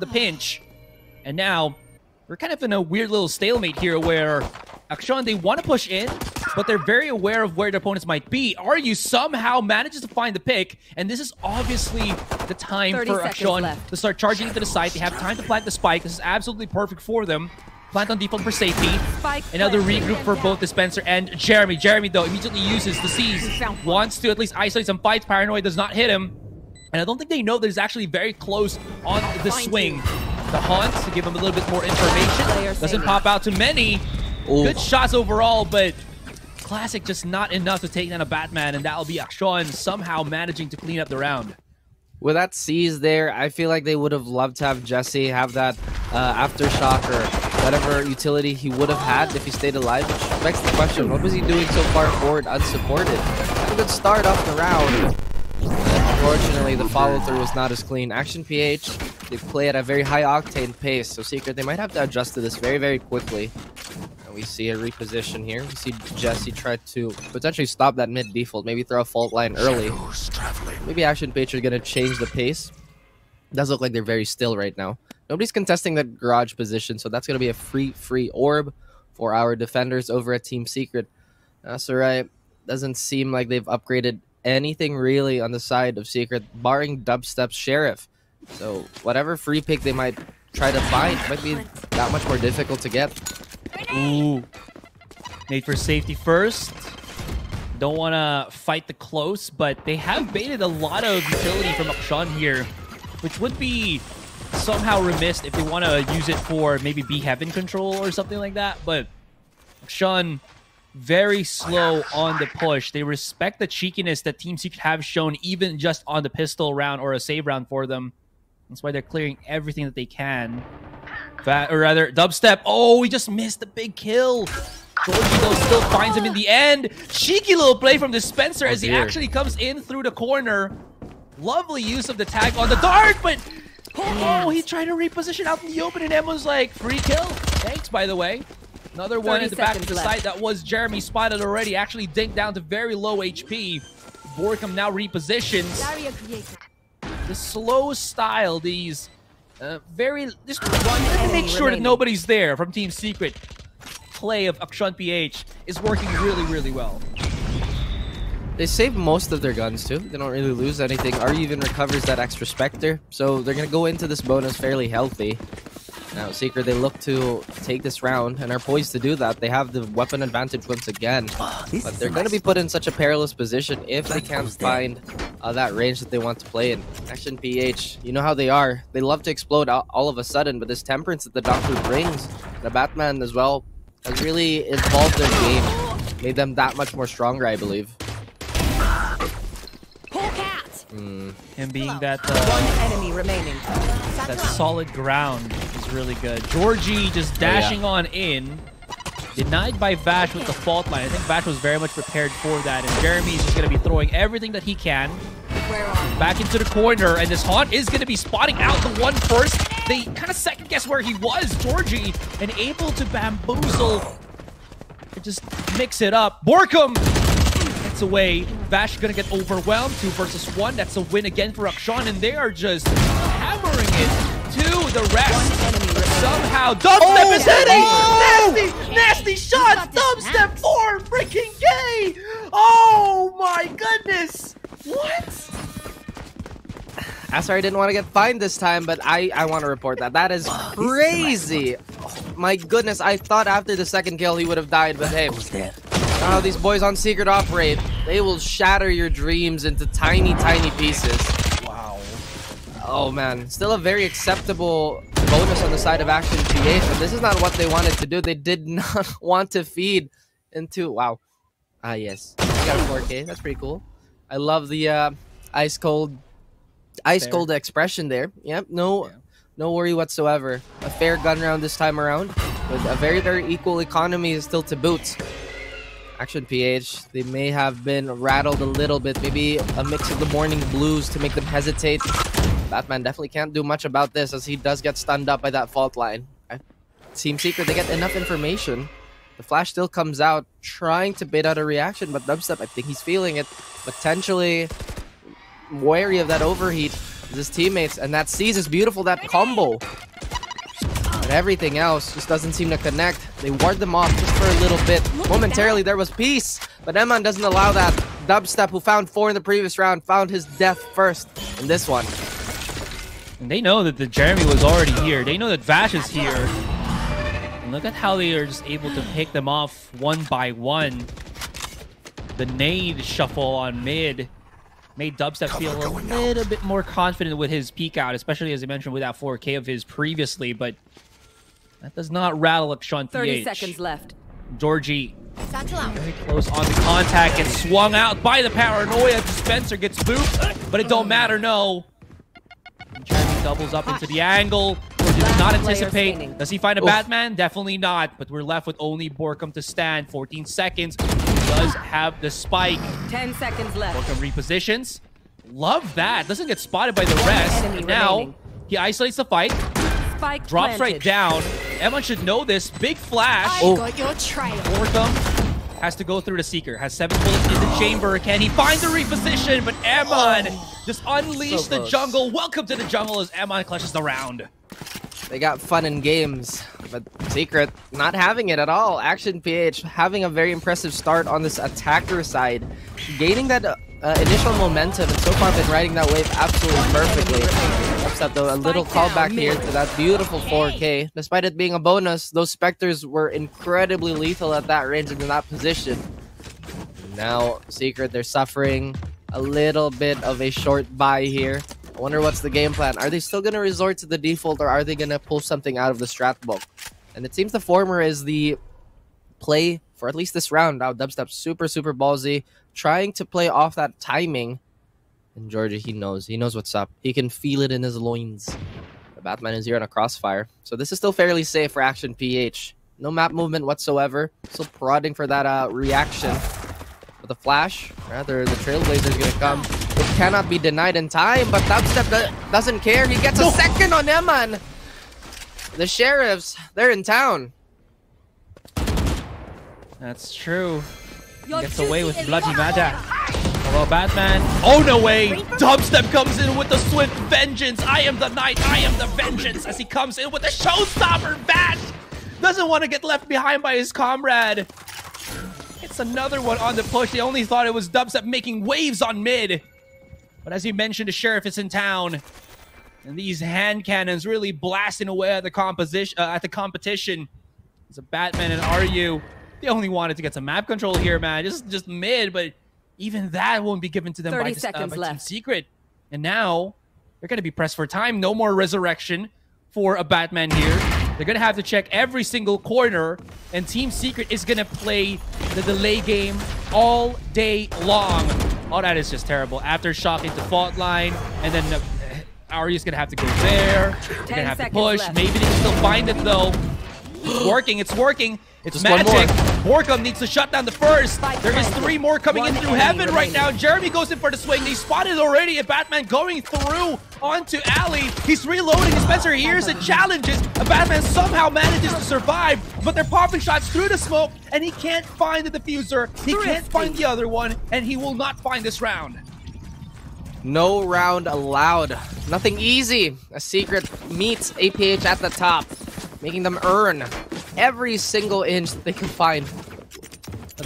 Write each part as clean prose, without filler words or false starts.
the pinch. And now, we're kind of in a weird little stalemate here where Akshan, they want to push in, but they're very aware of where their opponents might be. Aryu somehow manages to find the pick, and this is obviously the time for Akshan to start charging into the site. They have time to plant the spike. This is absolutely perfect for them. Plant on default for safety. Another regroup for both Dispenser and Jeremy. Jeremy, though, immediately uses the C's. Wants to at least isolate some fights. Paranoid does not hit him. And I don't think they know that he's actually very close on the swing. The Haunt to give him a little bit more information. Doesn't pop out to many. Good shots overall, but Classic just not enough to take down a Batman, and that'll be Akshan somehow managing to clean up the round. With that C's there, I feel like they would have loved to have Jesse have that Aftershock or whatever utility he would have had if he stayed alive, which begs the question, what was he doing so far forward unsupported? Had a good start off the round. Unfortunately, the follow-through was not as clean. Action PH, they play at a very high octane pace, so Secret, they might have to adjust to this very, very quickly. And we see a reposition here. We see Jesse try to potentially stop that mid default, maybe throw a fault line early. Maybe Action PH are going to change the pace. It does look like they're very still right now. Nobody's contesting that garage position, so that's going to be a free orb for our defenders over at Team Secret. That's alright. Doesn't seem like they've upgraded anything really on the side of Secret, barring Dubstep's Sheriff. So whatever free pick they might try to find might be that much more difficult to get. Ooh. Nade for safety first. Don't want to fight the close, but they have baited a lot of utility from Akshan here, which would be somehow remiss if they want to use it for maybe B Heaven control or something like that. But Akshan very slow on the push. They respect the cheekiness that Team Secret have shown even just on the pistol round or a save round for them. That's why they're clearing everything that they can. Or rather, Dubstep. Oh, he just missed the big kill. Georgie, though, still finds him in the end. Cheeky little play from Dispenser as he actually comes in through the corner. Lovely use of the tag on the dart, but oh, he tried to reposition out in the open, and Emma's like, free kill. Thanks, by the way. Another one at the back of the site. That was Jeremy spotted already. Actually dinked down to very low HP. Borkham now repositions. The slow style, these just run to make sure that nobody's there from Team Secret. Play of Akshan PH is working really, really well. They save most of their guns too. They don't really lose anything. Aryu even recovers that extra Spectre, so they're gonna go into this bonus fairly healthy. Now, Secret, they look to take this round and are poised to do that. They have the weapon advantage once again, but they're going to be put in such a perilous position if they can't find that range that they want to play in. Action PH, you know how they are. They love to explode all of a sudden, but this temperance that the Doctor brings, the Batman as well, has really involved their game. Made them that much more stronger, I believe. Him being that one enemy remaining. That solid ground is really good. Georgie just dashing on in. Denied by Vash with the fault line. I think Vash was very much prepared for that. And Jeremy's just going to be throwing everything that he can. Back into the corner. And this Haunt is going to be spotting out the one first. They kind of second guess where he was, Georgie. And able to bamboozle. And just mix it up. Borkham gets away. Vash gonna get overwhelmed. 2 versus 1. That's a win again for Akshan, and they are just hammering it to the rest. Somehow, Dubstep is hitting! Nasty shot! Dubstep 4 freaking K! Oh my goodness! What? Sorry, I didn't want to get fined this time, but I want to report that. That is crazy. Oh, my goodness, I thought after the second kill he would have died, but hey. Oh, these boys on Secret operate. They will shatter your dreams into tiny, tiny pieces. Wow. Oh, man. Still a very acceptable bonus on the side of Action PH, but this is not what they wanted to do. They did not want to feed into... Wow. Ah, yes. We got a 4K. That's pretty cool. I love the ice-cold expression there. Yep, no worry whatsoever. A fair gun round this time around, with a very, very equal economy still to boot. Action PH, they may have been rattled a little bit. Maybe a mix of the morning blues to make them hesitate. Batman definitely can't do much about this as he does get stunned up by that fault line. Team Secret, they get enough information. The flash still comes out, trying to bait out a reaction, but Dubstep, I think he's feeling it. Potentially wary of that overheat. his teammates, and that Seize is beautiful, that combo. But everything else just doesn't seem to connect. They ward them off just for a little bit. Momentarily, there was peace, but Eman doesn't allow that. Dubstep, who found 4 in the previous round, found his death first in this one. And they know that the Jeremy was already here. They know that Vash is here. And look at how they are just able to pick them off one by one. The nade shuffle on mid made Dubstep feel a little bit more confident with his peek out, especially as I mentioned with that 4K of his previously, but that does not rattle Akshan 30 seconds left. Georgie very close on the contact, gets swung out by the paranoia. Dispenser gets booped, but it don't matter, no. Jeremy doubles up into the angle. Georgie does not anticipate. Does he find a Batman? Definitely not, but we're left with only Borkum to stand. 14 seconds. He does have the spike. 10 seconds left. Borkum repositions. Love that. Doesn't get spotted by the rest. And now he isolates the fight. Spike drops planted. right down. Emma should know this. Big flash. I got your trail. Borkum has to go through the Seeker. Has 7 bullets in the chamber. Can he find the reposition? But Emon just unleashed the jungle. Welcome to the jungle as Emon clutches the round. They got fun in games, but Secret not having it at all. Action PH having a very impressive start on this attacker side, gaining that initial momentum, and so far been riding that wave absolutely perfectly. Except though a little callback here to that beautiful 4K. Despite it being a bonus, those Spectres were incredibly lethal at that range and in that position. Now Secret, they're suffering a little bit of a short buy here. I wonder what's the game plan. Are they still going to resort to the default, or are they going to pull something out of the strat book? And it seems the former is the play for at least this round. Now Dubstep super ballsy, trying to play off that timing. And Georgia, he knows what's up. He can feel it in his loins. The Batman is here on a crossfire, so this is still fairly safe for Action PH. No map movement whatsoever. Still prodding for that reaction. With a flash, rather the Trailblazer is going to come. It cannot be denied in time, but Dubstep doesn't care. He gets a second on Eman. The Sheriffs, they're in town. That's true. He gets away with Bloody Mada. Hello, Batman. Oh, no way. Dubstep comes in with the swift vengeance. I am the knight. I am the vengeance. As he comes in with the showstopper. Bash doesn't want to get left behind by his comrade. It's another one on the push. They only thought it was Dubstep making waves on mid. But as you mentioned, the Sheriff is in town. And these hand cannons really blasting away at the competition. It's a Batman and RU. They only wanted to get some map control here, man. Just mid, but even that won't be given to them by Team Secret. And now they're going to be pressed for time. No more resurrection for a Batman here. They're going to have to check every single corner, and Team Secret is going to play the delay game all day long. Oh, that is just terrible. Aftershock into fault line, and then Ari's going to have to go there. They're going to have to push. Maybe they can still find it, though. It's working. It's working. It's just magic. Borkum needs to shut down the first. There is 3 more coming in through heaven right now. Jeremy goes in for the swing. They spotted already a Batman going through onto Ali. He's reloading. Spencer hears and challenges. A Batman somehow manages to survive, but they're popping shots through the smoke, and he can't find the diffuser. He can't find the other one, and he will not find this round. No round allowed. Nothing easy. A Secret meets APH at the top, making them earn every single inch that they can find. But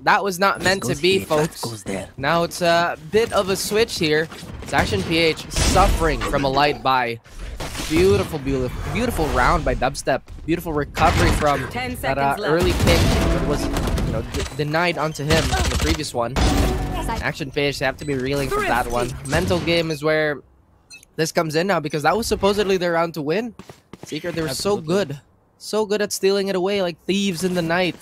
that was not meant to be, folks. Now it's a bit of a switch here. It's Action PH suffering from a light buy. Beautiful beautiful round by Dubstep. Beautiful recovery from that early pick that was denied onto him in the previous one. Action PH, they have to be reeling from that one. Mental game is where this comes in now, because that was supposedly their round to win. Secret, they were so good at stealing it away like thieves in the night.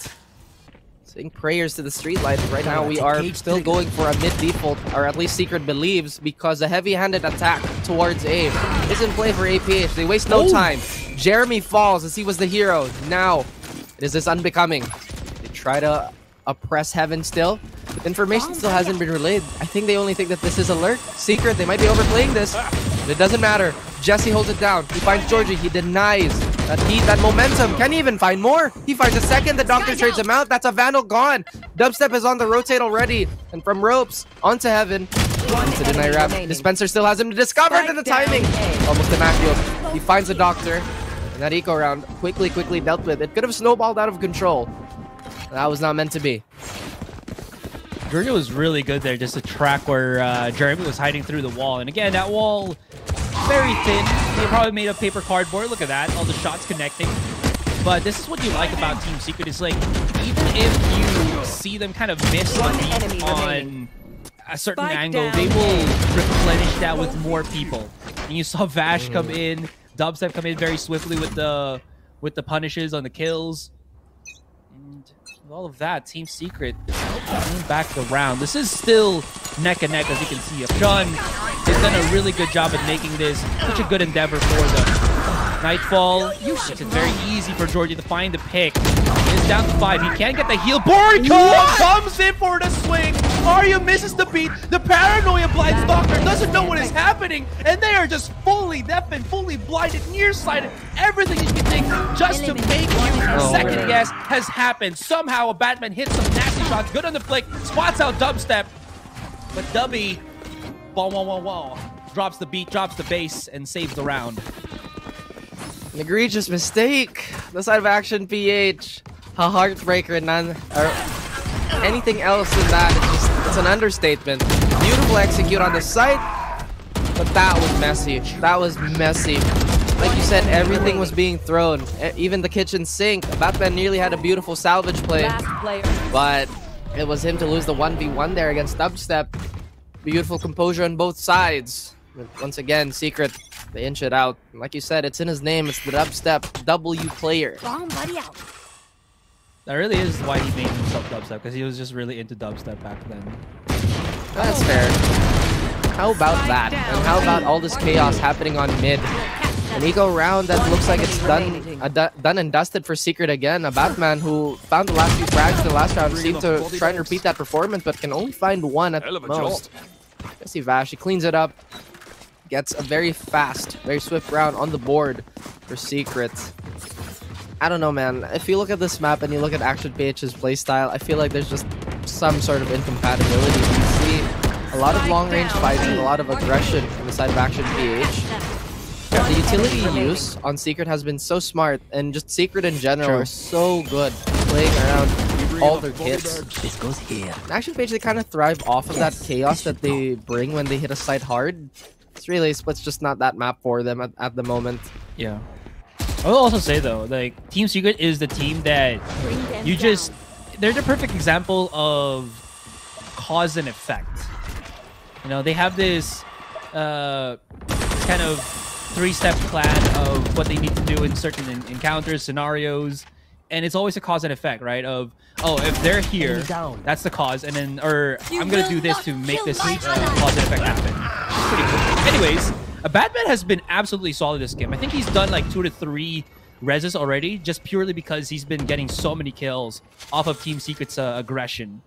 Saying prayers to the streetlight. Right now we are still going for a mid-default, or at least Secret believes, because a heavy-handed attack towards A is in play for APH. They waste no time. Jeremy falls as he was the hero. Now, it is this unbecoming. They try to oppress Heaven still. Information still hasn't been relayed. I think they only think that this is alert. Secret, they might be overplaying this. But it doesn't matter. Jesse holds it down. He finds Georgie. He denies that heat, that momentum. Can he even find more? He finds a second. The Doctor trades him out. That's a Vandal gone. Dubstep is on the rotate already. And from ropes onto Heaven. To deny wrap. Dispenser still has him discovered in the timing. Almost immaculate. He finds the doctor. And that eco round quickly dealt with. It could have snowballed out of control. That was not meant to be. Georgia was really good there, just a track where Jeremy was hiding through the wall. And again, that wall, very thin. They probably made a paper cardboard. Look at that, all the shots connecting. But this is what you like about Team Secret. Is like, even if you see them kind of miss a beat on a certain angle, they will replenish that with more people. And you saw Vash come in, Dubstep come in very swiftly with the punishes on the kills. And with all of that, Team Secret coming back the round. This is still neck and neck, as you can see. Upshon has done a really good job at making this such a good endeavor for them. Nightfall makes it very easy for Georgie to find the pick. He's down to 5. He can't get the heal. Boricom comes in for the swing. Arya misses the beat. The paranoia blinds Doctor doesn't know what is happening. And they are just fully deafened, fully blinded, nearsighted. Everything you can think just to make you second guess has happened. Somehow a Batman hits some nasty shots. Good on the flick. Spots out Dubstep. But Dubby, drops the beat, drops the base, and saves the round. An egregious mistake. The side of action, PH. A heartbreaker, none or anything else than that. It's an understatement. Beautiful execute on the site, but that was messy. That was messy. Like you said, everything was being thrown. Even the kitchen sink. Batman nearly had a beautiful salvage play, but it was him to lose the 1v1 there against Dubstep. Beautiful composure on both sides. But once again, Secret, they inch it out. Like you said, it's in his name. It's the Dubstep W player. Wrong buddy out. That really is why he made himself Dubstep, because he was just really into Dubstep back then. That's fair. How about that? And how about all this chaos happening on mid? An eco round that looks like it's done and dusted for Secret again. A Batman who found the last few frags in the last round seemed to try and repeat that performance, but can only find one at the most. Jesse Vash, he cleans it up. Gets a very fast, very swift round on the board for Secret. I don't know, man. If you look at this map and you look at Action PH's playstyle, I feel like there's just some sort of incompatibility. You see a lot of long-range fighting, a lot of aggression on the side of Action PH. The utility use on Secret has been so smart, and just Secret in general are so good playing around all their kits. This goes here. Action PH, they kind of thrive off of that chaos that they bring when they hit a site hard. It's really, Split's just not that map for them at the moment. Yeah. I will also say though, like, Team Secret is the team that you just, they're the perfect example of cause and effect. You know, they have this kind of three-step plan of what they need to do in certain encounters, scenarios, and it's always a cause and effect, right? Of, oh, if they're here, that's the cause, and then, or I'm gonna do this to make this cause and effect happen. It's pretty cool. Anyways, Batman has been absolutely solid this game. I think he's done like 2 to 3 reses already, just purely because he's been getting so many kills off of Team Secret's aggression.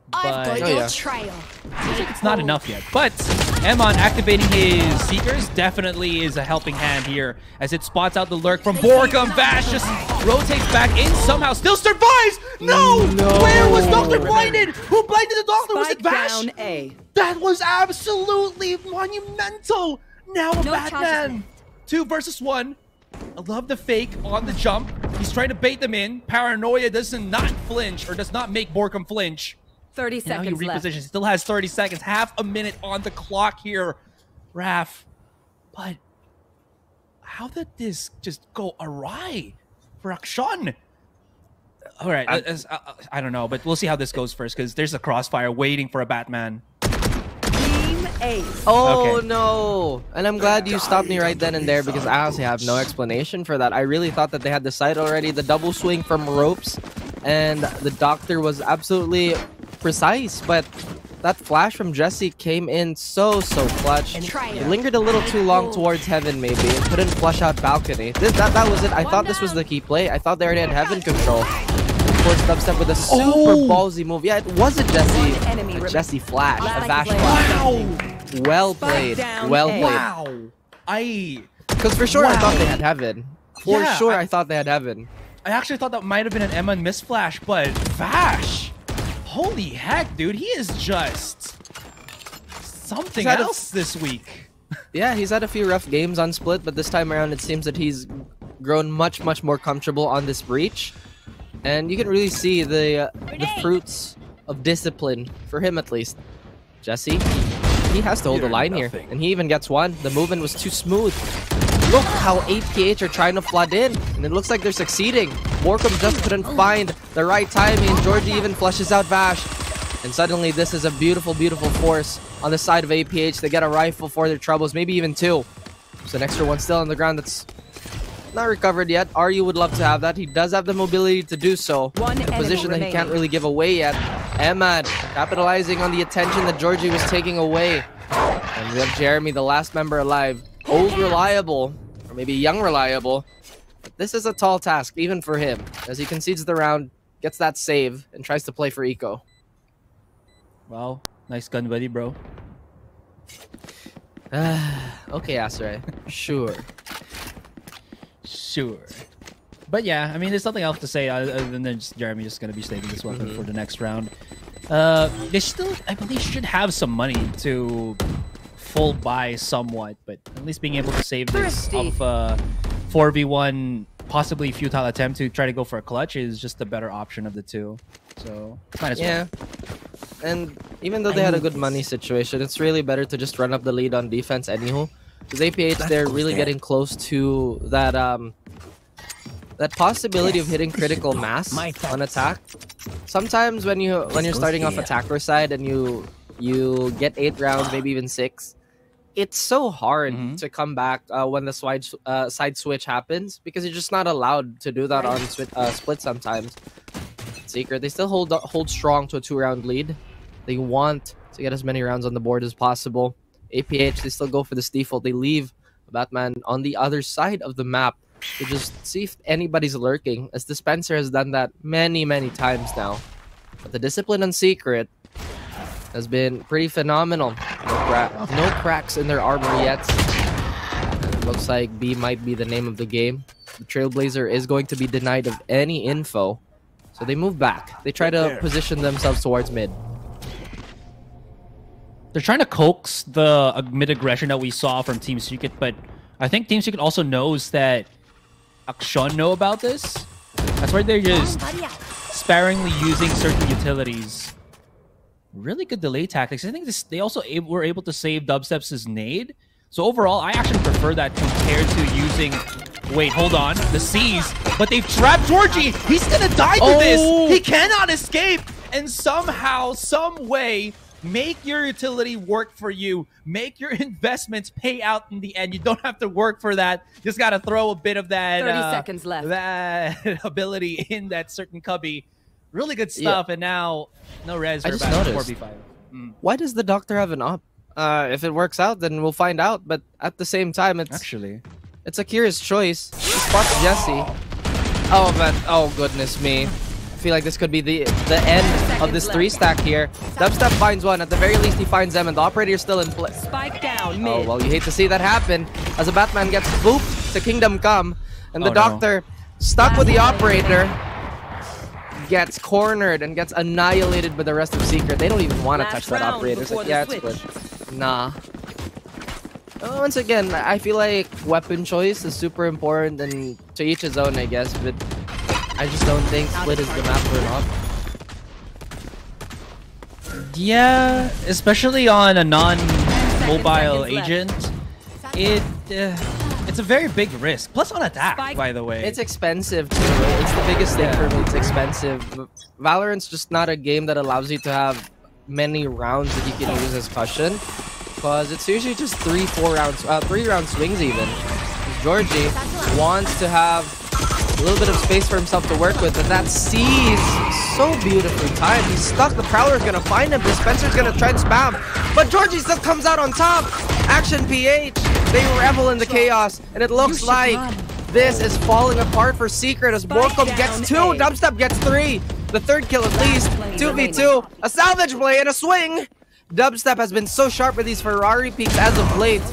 But trail. Seems like it's not enough yet. But Emon activating his Seekers definitely is a helping hand here, as it spots out the lurk from Boricom. Vash just rotates back in, somehow still survives. No! Where was Doctor blinded? Who blinded the Doctor? Was it Vash? Down A. That was absolutely monumental. Now a Batman. 2 versus 1. I love the fake on the jump. He's trying to bait them in. Paranoia does not flinch, or does not make Boricom flinch. 30 Now he seconds left. repositions. Still has 30 seconds. Half a minute on the clock here, Raph. But how did this just go awry for Akshan? All right, I don't know, but we'll see how this goes first, because there's a crossfire waiting for a Batman. Team Ace. Oh, Okay. no. And I'm glad you stopped me right then and there, because I honestly have no explanation for that. I really thought that they had the site already. The double swing from ropes, and the Doctor was absolutely precise, but that flash from Jesse came in so clutch. It lingered a little too long towards Heaven, maybe. It couldn't flush out balcony. That was it. I thought this was the key play. I thought they already had Heaven control. Of course, Dubstep with a super ballsy move. Yeah, it was a Jesse flash, a Vash flash. Well played. Well played. Wow. Because for sure I thought they had Heaven. For sure I thought they had Heaven. I actually thought that might have been an Emon misflash, but Vash. Holy heck, dude. He is just something else this week. Yeah, he's had a few rough games on Split, but this time around it seems that he's grown much more comfortable on this breach. And you can really see the fruits of discipline, for him at least. Jesse, he has to hold the line here, and he even gets one. The movement was too smooth. Look how APH are trying to flood in, and it looks like they're succeeding. Morcom just couldn't find the right timing, and Georgie even flushes out Vash. And suddenly this is a beautiful force on the side of APH. They get a rifle for their troubles, maybe even two. There's an extra one still on the ground that's not recovered yet. Aryu would love to have that. He does have the mobility to do so. One in a position that he can't really give away yet. Emad capitalizing on the attention that Georgie was taking away. And we have Jeremy, the last member alive. Old Reliable, or maybe Young Reliable. But this is a tall task, even for him, as he concedes the round, gets that save, and tries to play for Eco. Wow, nice gun buddy, bro. Okay, Asray. Sure. Sure. But yeah, I mean, there's nothing else to say other than just Jeremy just going to be saving this weapon for the next round. They still, I believe, should have some money to full buy somewhat, but at least being able to save this off 4v1, possibly futile attempt to try to go for a clutch is just the better option of the two. So, might as well. Yeah. And even though they had a good money situation, it's really better to just run up the lead on defense anywho. Because APH, they're really getting close to that that possibility of hitting critical mass on attack. Sometimes when you're starting off attacker side and you get 8 rounds, maybe even 6, it's so hard to come back when the side switch happens, because you're just not allowed to do that on split sometimes. Secret, they still hold strong to a 2-round lead. They want to get as many rounds on the board as possible. APH, they still go for this default. They leave Batman on the other side of the map to just see if anybody's lurking, as Dispenser has done that many times now. But the discipline on Secret has been pretty phenomenal. No cracks in their armor yet. And it looks like B might be the name of the game. The Trailblazer is going to be denied of any info. So they move back. They try to position themselves towards mid. They're trying to coax the mid aggression that we saw from Team Secret, but I think Team Secret also knows that Akshan know about this. That's why they're just sparingly using certain utilities. Really good delay tactics. I think they also were able to save Dubstep's nade. So overall, I actually prefer that compared to using... Wait, hold on. The C's. But they've trapped Georgie. He's gonna die to this. He cannot escape. And somehow, some way, make your utility work for you. Make your investments pay out in the end. You don't have to work for that. Just gotta throw a bit of that 30 seconds left. That ability in that certain cubby. Really good stuff. Yeah. And now no res for about 4v5. Why does the doctor have an op? If it works out, then we'll find out. But at the same time, it's a curious choice. He spots Jesse. Oh, but oh goodness me. I feel like this could be the end of this 3-stack here. Dubstep finds one. At the very least, he finds them, and the operator is still in play. Spike down mid. Oh, well, you hate to see that happen as a Batman gets booped to Kingdom Come, and the doctor, stuck with the operator, gets cornered and gets annihilated by the rest of Secret. They don't even want to touch that operator. It's like, yeah, it's good. Nah. Once again, I feel like weapon choice is super important, and to each his own, I guess, but I just don't think Split is the map for an op. Yeah, especially on a non-mobile agent, it's a very big risk. Plus on attack, by the way. It's expensive too. It's the biggest thing for me. It's expensive. Valorant's just not a game that allows you to have many rounds that you can use as cushion, because it's usually just 3-4 rounds, 3-round swings even. Georgie wants to have a little bit of space for himself to work with, and that sees so beautifully timed. He's stuck. The Prowler's gonna find him. Dispenser's gonna try and spam, but Georgie still comes out on top. Action PH. They revel in the chaos, and it looks like this is falling apart for Secret as Morcom gets 2, Dubstep gets 3. The third kill at least. 2v2. A salvage play and a swing. Dubstep has been so sharp with these Ferrari peaks as of late.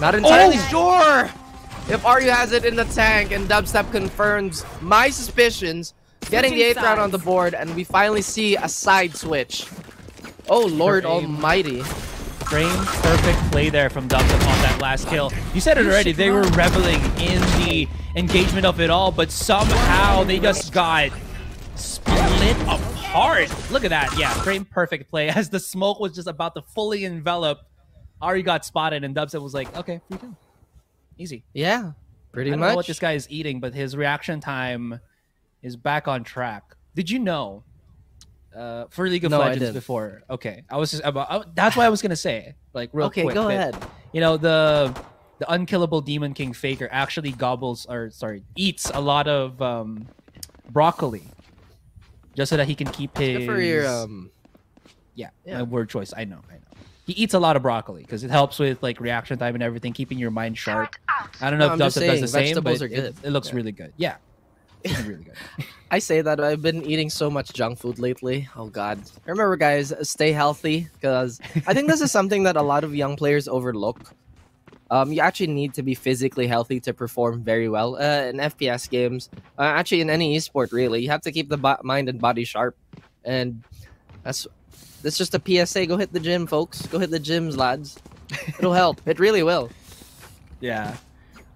Not entirely sure if Aryu has it in the tank, and Dubstep confirms my suspicions, getting the 8th round on the board, and we finally see a side switch. Oh Lord almighty. Frame perfect play there from Dubs on that last kill. You said it already, they were reveling in the engagement of it all, but somehow they just got split apart. Look at that. Yeah, frame perfect play. As the smoke was just about to fully envelop, Ari got spotted and Dubstep was like, okay, free kill. Easy. Yeah, pretty I don't much. know what this guy is eating, but his reaction time is back on track. Did you know for League of Legends before? Okay, I was just about. That's why I was gonna say, like, real quick. Okay, go ahead. You know, the unkillable Demon King Faker actually eats a lot of broccoli, just so that he can keep his. Good for your yeah, my word choice. I know. He eats a lot of broccoli because it helps with like reaction time and everything, keeping your mind sharp. I don't know if Dubstep does the same, but it looks really good. Yeah. Really good. I say that I've been eating so much junk food lately. Oh god. Remember guys, stay healthy, because I think this is something that a lot of young players overlook. You actually need to be physically healthy to perform very well in FPS games. Actually in any esport really. You have to keep the mind and body sharp. And that's just a PSA. Go hit the gym, folks. Go hit the gyms, lads. It'll help. It really will. Yeah.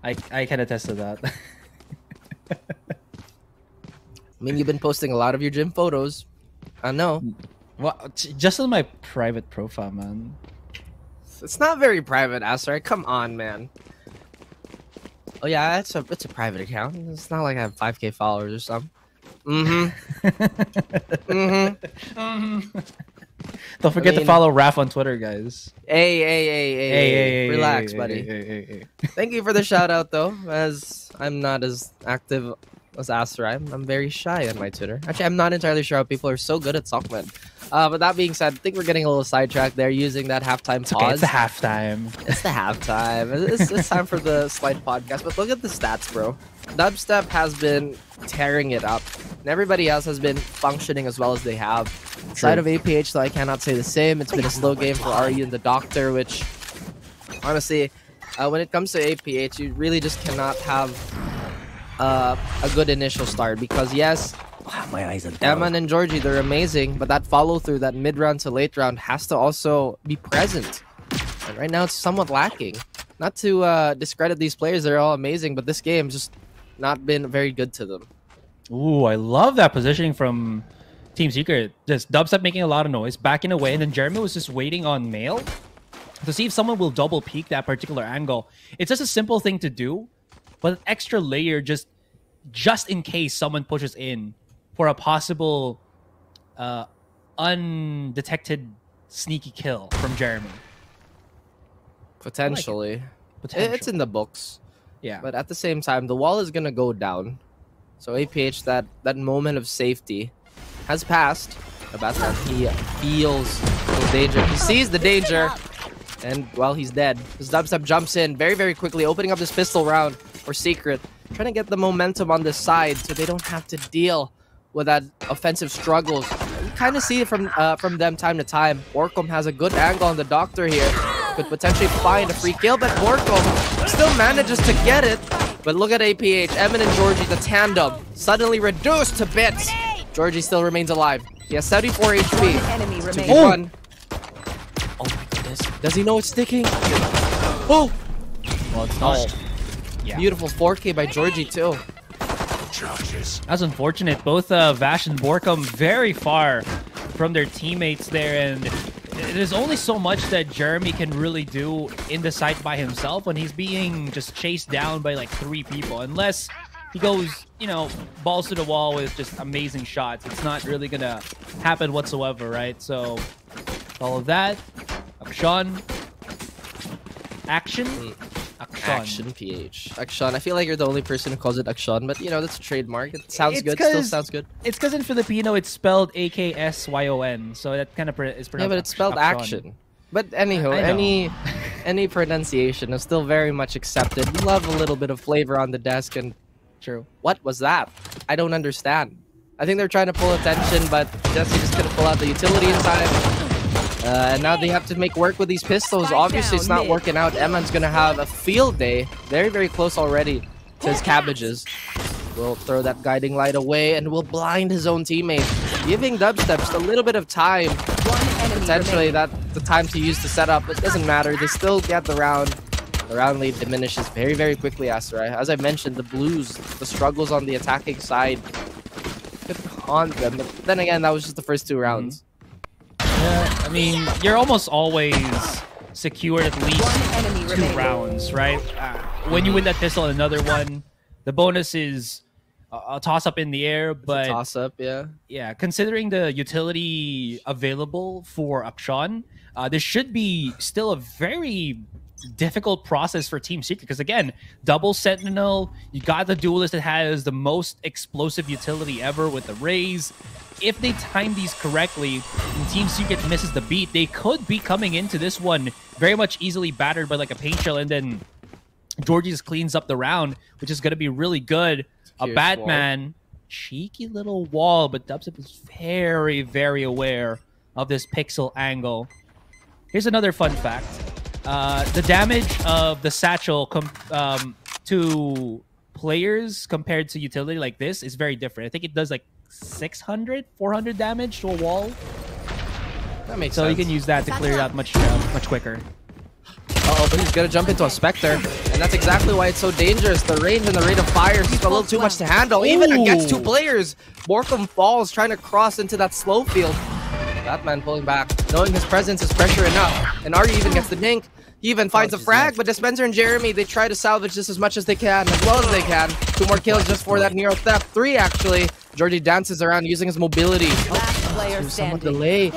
I can attest to that. I mean, you've been posting a lot of your gym photos. I know. Well, just on my private profile, man. It's not very private, Asar. Come on, man. Oh yeah, it's a private account. It's not like I have 5K followers or something. Don't forget to follow Raph on Twitter, guys. Hey, relax, buddy. Hey. Thank you for the shout out, though. As I'm not as active as Asar, I'm very shy on my Twitter. Actually, I'm not entirely sure how people are so good at Sockman. But that being said, I think we're getting a little sidetracked there using that halftime pause. Okay, it's the halftime. It's the halftime. It's time for the slight podcast. But look at the stats, bro. Dubstep has been tearing it up. And everybody else has been functioning as well as they have. Side of APH, though, I cannot say the same. It's been a slow game for RE and the Doctor, which, honestly, when it comes to APH, you really just cannot have a good initial start. Because, yes, my eyes are down. Eman and Georgie, they're amazing. But that follow-through, that mid-round to late round, has to also be present. And right now, it's somewhat lacking. Not to discredit these players, they're all amazing. But this game's just not been very good to them. Ooh, I love that positioning from Team Secret. Just Dubstep making a lot of noise, backing away, and then Jeremy was just waiting on Mail to see if someone will double peek that particular angle. It's just a simple thing to do, but an extra layer just in case someone pushes in for a possible undetected sneaky kill from Jeremy. Potentially. It's in the books. Yeah. But at the same time, the wall is going to go down. So APH, that moment of safety has passed. About that, he feels the danger. He sees the danger. And, well, he's dead. His Dubstep jumps in very, very quickly, opening up this pistol round for Secret. Trying to get the momentum on this side so they don't have to deal with that offensive struggles. You kind of see it from them time to time. Orcom has a good angle on the Doctor here. Could potentially find a free kill, but Orcom still manages to get it. But look at APH, Evan and Georgie, the tandem, suddenly reduced to bits. Georgie still remains alive. He has 74 HP. Enemy remains. 2v1. Oh my goodness. Does he know it's sticking? Oh! Well, it's not. Yeah. Beautiful 4K by Georgie, too. That's unfortunate. Both Vash and Borkum very far from their teammates there, and there's only so much that Jeremy can really do in the site by himself when he's being just chased down by like 3 people. Unless he goes, you know, balls to the wall with just amazing shots. It's not really gonna happen whatsoever, right? So all of that. Akshan. Action? Action PH. Akshan. I feel like you're the only person who calls it Akshan, but you know, that's a trademark. It sounds good. Still sounds good. It's because in Filipino it's spelled AKSYON, so that kind of is pronounced. Yeah, but it's spelled action. But anyhow, any pronunciation is still very much accepted. We love a little bit of flavor on the desk, and true. What was that? I don't understand. I think they're trying to pull attention, but Jesse just couldn't pull out the utility in time. And now they have to make work with these pistols. Obviously, it's not working out. Eman's going to have a field day. Very, very close already to his cabbages. Will throw that guiding light away and will blind his own teammate, giving Dubstep just a little bit of time potentially that's the time to use the setup. It doesn't matter. They still get the round. The round lead diminishes very, very quickly, Asterai. As I mentioned, the Blues, the struggles on the attacking side could haunt them. But then again, that was just the first 2 rounds. Yeah, I mean, you're almost always secured at least 2 rounds, right? When you win that pistol and another one, the bonus is a toss-up in the air, but... Toss-up, yeah. Yeah, considering the utility available for Akshan, this should be still a very difficult process for Team Secret, because again, double Sentinel, you got the duelist that has the most explosive utility ever with the Raze. If they time these correctly and Team Secret misses the beat, they could be coming into this one very much easily battered by like a paint shell, and then Georgie just cleans up the round, which is going to be really good. A Batman, cheeky little wall, but Dubstep is very, very aware of this pixel angle. Here's another fun fact. The damage of the satchel to players compared to utility like this is very different. I think it does like 600, 400 damage to a wall. That makes sense. So you can use that to clear it out much quicker. Uh-oh, but he's gonna jump into a Spectre, and that's exactly why it's so dangerous. The range and the rate of fire is just a little too much to handle, even against 2 players. Borkum falls, trying to cross into that slow field. Batman pulling back, knowing his presence is pressure enough, and Arya even gets the dink. He even finds a frag, but Dispenser and Jeremy, they try to salvage this as much as they can, as well as they can. 2 more kills just for that Nero theft. 3, actually. Georgie dances around using his mobility. Last player standing. Delay.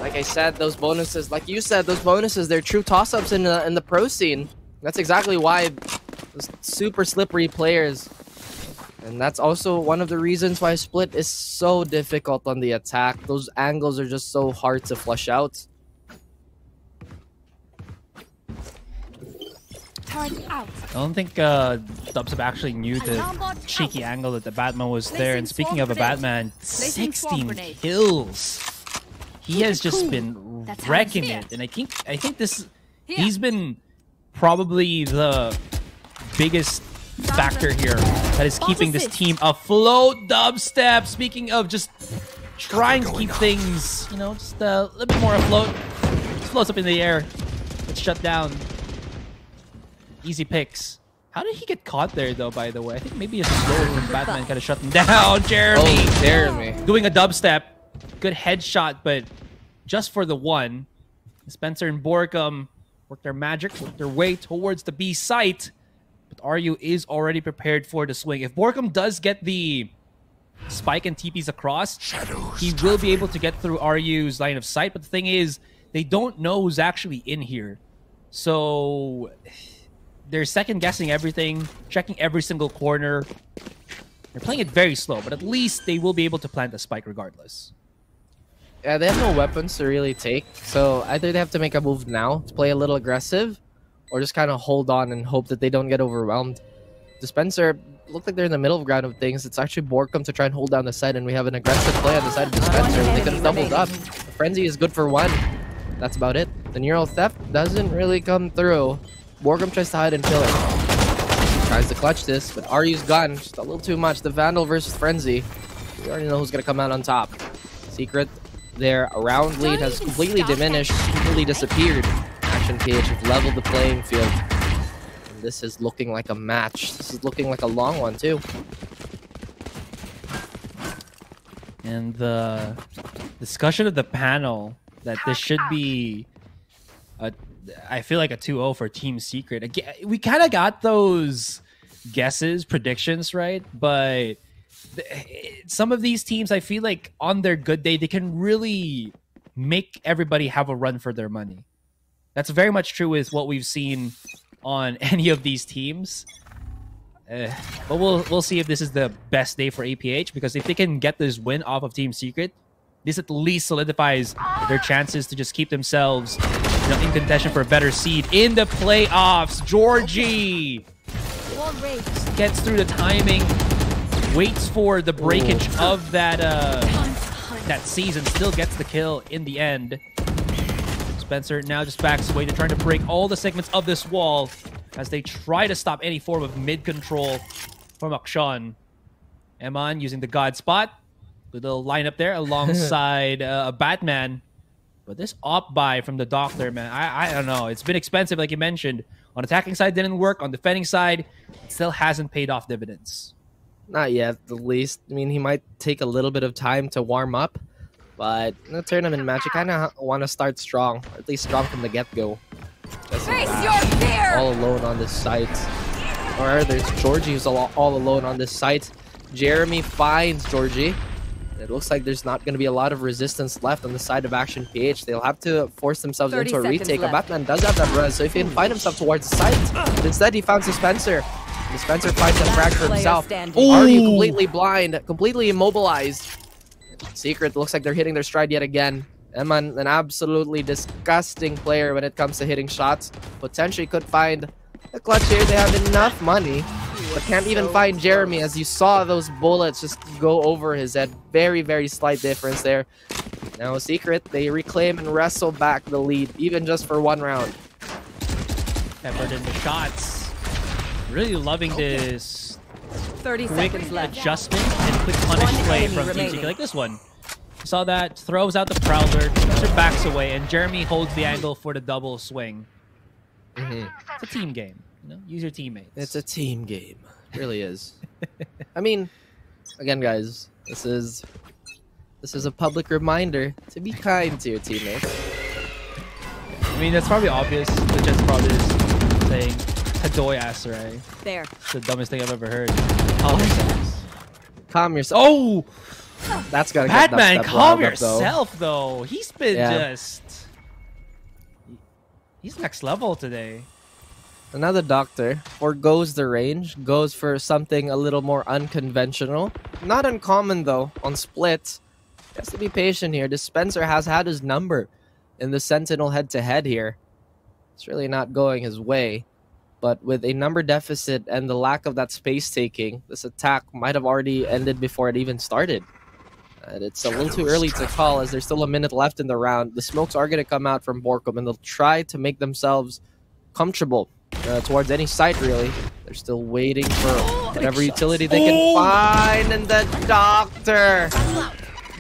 Like I said, those bonuses, like you said, those bonuses, they're true toss-ups in the pro scene. That's exactly why those super slippery players. And that's also one of the reasons why Split is so difficult on the attack. Those angles are just so hard to flush out. I don't think Dubstep actually knew the cheeky angle that the Batman was there. And speaking of a Batman, 16 kills. He has just been wrecking it, and I think he's been probably the biggest factor here that is keeping this team afloat. Dubstep, speaking of just trying to keep things, you know, just a little bit more afloat. Just floats up in the air. It's shut down. Easy picks. How did he get caught there, though, by the way? I think maybe a slow from Batman kind of shut him down. Jeremy. Oh, Jeremy. Doing a dubstep. Good headshot, but just for the one. Spencer and Borkum work their magic, work their way towards the B site. But RU is already prepared for the swing. If Borkum does get the spike and TPs across, he will be able to get through RU's line of sight. But the thing is, they don't know who's actually in here. So they're second-guessing everything, checking every single corner. They're playing it very slow, but at least they will be able to plant a spike regardless. Yeah, they have no weapons to really take, so either they have to make a move now to play a little aggressive, or just kind of hold on and hope that they don't get overwhelmed. Dispenser look like they're in the middle ground of things. It's actually Borkum to try and hold down the side, and we have an aggressive play on the side of Dispenser. They could have doubled up. The Frenzy is good for 1. That's about it. The Neural Theft doesn't really come through. Borkum tries to hide and kill it. Tries to clutch this, but Ryu's gone. Just a little too much. The Vandal versus Frenzy. We already know who's going to come out on top. Secret, their round lead has completely diminished, completely disappeared. Action PH have leveled the playing field. And this is looking like a match. This is looking like a long one, too. And the discussion of the panel that this should be I feel like a 2-0 for Team Secret. Again, we kind of got those guesses, predictions, right? But some of these teams, I feel like on their good day, they can really make everybody have a run for their money. That's very much true with what we've seen on any of these teams. But we'll see if this is the best day for APH, because if they can get this win off of Team Secret, this at least solidifies their chances to just keep themselves, you know, in contention for a better seed in the playoffs. Georgie gets through the timing, waits for the breakage of that that season, still gets the kill in the end. Spencer now just backs away. They're trying to break all the segments of this wall as they try to stop any form of mid control from Akshan. Eman using the God Spot. Good little lineup there alongside Batman. But this op buy from the Doctor, man, I don't know. It's been expensive, like you mentioned. On attacking side, didn't work. On defending side, it still hasn't paid off dividends. Not yet, at least. I mean, he might take a little bit of time to warm up, but in the tournament match, you kind of want to start strong, or at least strong from the get-go. Face your fear! All alone on this site. Or there's Georgie who's all alone on this site. Jeremy finds Georgie. It looks like there's not going to be a lot of resistance left on the side of Action PH. They'll have to force themselves into a retake. A Batman does have that res, so if he can find himself towards the site, but instead he found Dispenser. Dispenser finds a frag for himself. Already completely blind, completely immobilized. Secret looks like they're hitting their stride yet again. Eman, an absolutely disgusting player when it comes to hitting shots. Potentially could find a clutch here. They have enough money, but can't even find Jeremy, as you saw those bullets just go over his head. Very, very slight difference there. Now Secret, they reclaim and wrestle back the lead, even just for one round. Peppered in the shots. Really loving this 30 quick seconds left. adjustment and quick punish play from TCK. Like this one. Saw that, throws out the Prowler, Spencer backs away, and Jeremy holds the angle for the double swing. It's a team game. You know, use your teammates. It's a team game. It really is. I mean, again, guys, this is a public reminder to be kind to your teammates. I mean, that's probably obvious. The Jets probably just saying Hadoy Asarai. There. It's the dumbest thing I've ever heard. Calm yourselves. Calm yourself. Oh! That's gotta Batman, get calm riled up, yourself, though. He's been Yeah. He's next level today. Another Doctor forgoes the range, goes for something a little more unconventional. Not uncommon, though, on split. He has to be patient here. Dispenser has had his number in the Sentinel head-to-head here. It's really not going his way. But with a number deficit and the lack of that space taking, this attack might have already ended before it even started. And it's a little too early to call, as there's still a minute left in the round. The smokes are going to come out from Borkum, and they'll try to make themselves comfortable towards any site, really. They're still waiting for whatever utility they can find, and the Doctor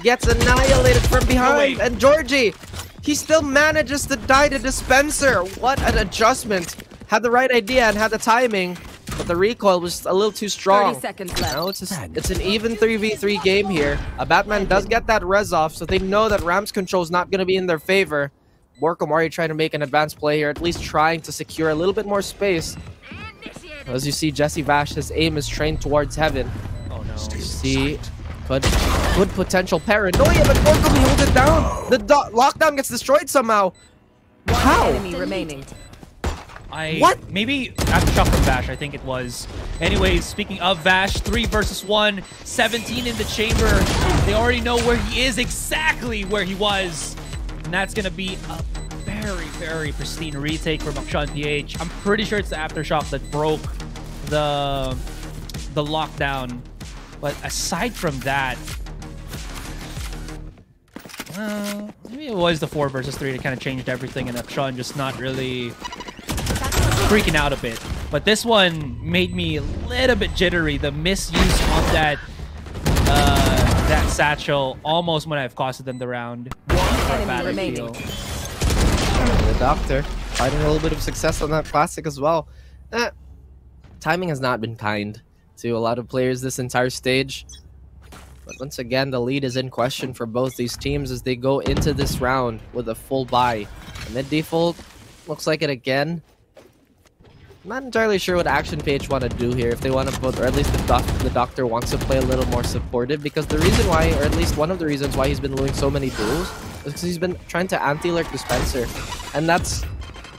gets annihilated from behind. And Georgie, he still manages to die to Dispenser. What an adjustment. Had the right idea and had the timing, but the recoil was a little too strong. 30 seconds left. Now it's an even 3v3 game here. A Batman does get that res off, so they know that Ram's control is not going to be in their favor. Borkum already trying to make an advanced play here, at least trying to secure a little bit more space. As you see, Jesse Vash, his aim is trained towards heaven. Oh no. You see, good potential paranoia, but Borkum holds it down. The lockdown gets destroyed somehow. How? Enemy remaining. What? Maybe aftershock from Vash, I think it was. Anyways, speaking of Vash, 3 versus 1, 17 in the chamber. They already know where he is, exactly where he was. And that's going to be a very, very pristine retake from Akshan PH. I'm pretty sure it's the aftershock that broke the lockdown. But aside from that, maybe it was the 4 versus 3 that kind of changed everything, and Akshan just not really freaking out a bit. But this one made me a little bit jittery. The misuse of that satchel almost might have costed them the round. Enemy remaining. The Doctor finding a little bit of success on that classic as well. Timing has not been kind to a lot of players this entire stage. But once again, the lead is in question for both these teams as they go into this round with a full buy. And mid default looks like it again. I'm not entirely sure what Action PH want to do here, if they want to put, or at least the Doctor wants to play a little more supportive, because the reason why, or at least one of the reasons why he's been losing so many duels is because he's been trying to anti-lurk Dispenser, and that's